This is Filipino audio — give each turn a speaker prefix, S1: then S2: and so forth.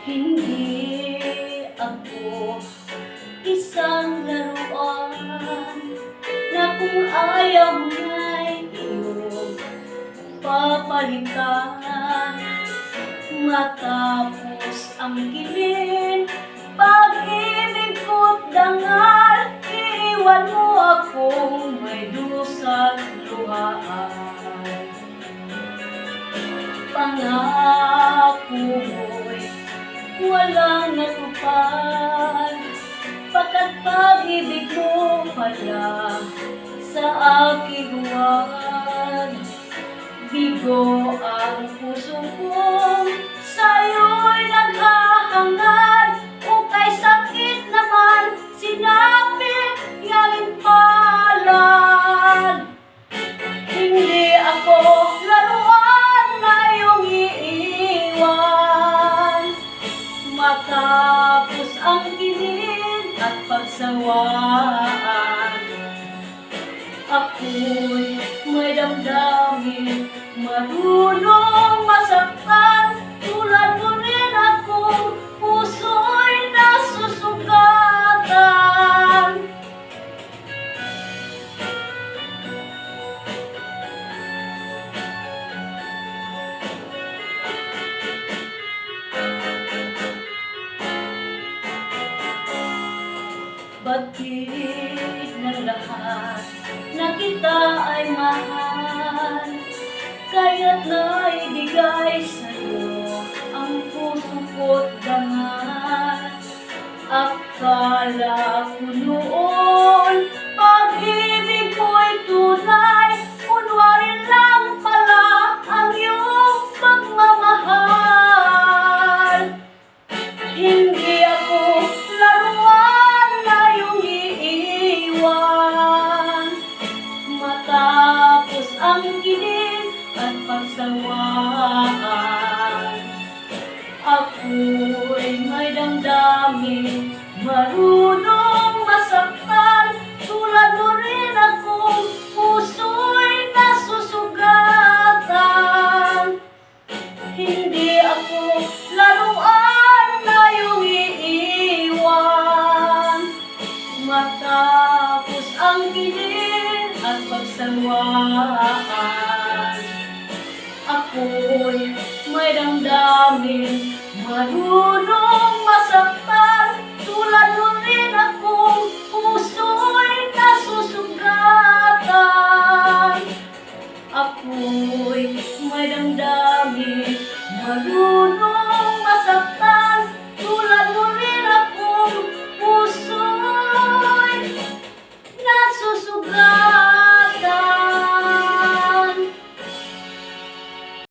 S1: Hindi ako isang laruan na kung ayaw mo'y iyong papalitan. Matapos ang kilin, pag-ibig ko't dangal, iiwan mo akong may dusang luhaan. Pangako mo'y walang natupad, pagkat pag-ibig mo pala sa aking huwad. Bigo ang puso kong sa'yo'y naghahangad, ukay sakit naman sinapit yaling palad. Hindi ako laruan na iyong iiwan, matapos ang kilin at pagsawaan. Ako'y may damdamin, marunong masaktan, tulad mo rin akong puso'y nasusugatan. Batid ng lahat na kita ay mahal, kaya't naibigay sa'yo ang puso ko't dangal. Akala ko noon pag-ibig mo'y tunay, kunwari lang pala ang iyong pagmamahal. Hindi ako laruan na iyong iiwan, matapos ang kilin at pagsawaan. Ako'y may damdamin, marunong masaktan, tulad mo rin akong puso'y nasusugatan. Hindi ako laruan na iyong iiwan, matapos ang kilin at pagsawaan. Ako'y may damdamin, marunong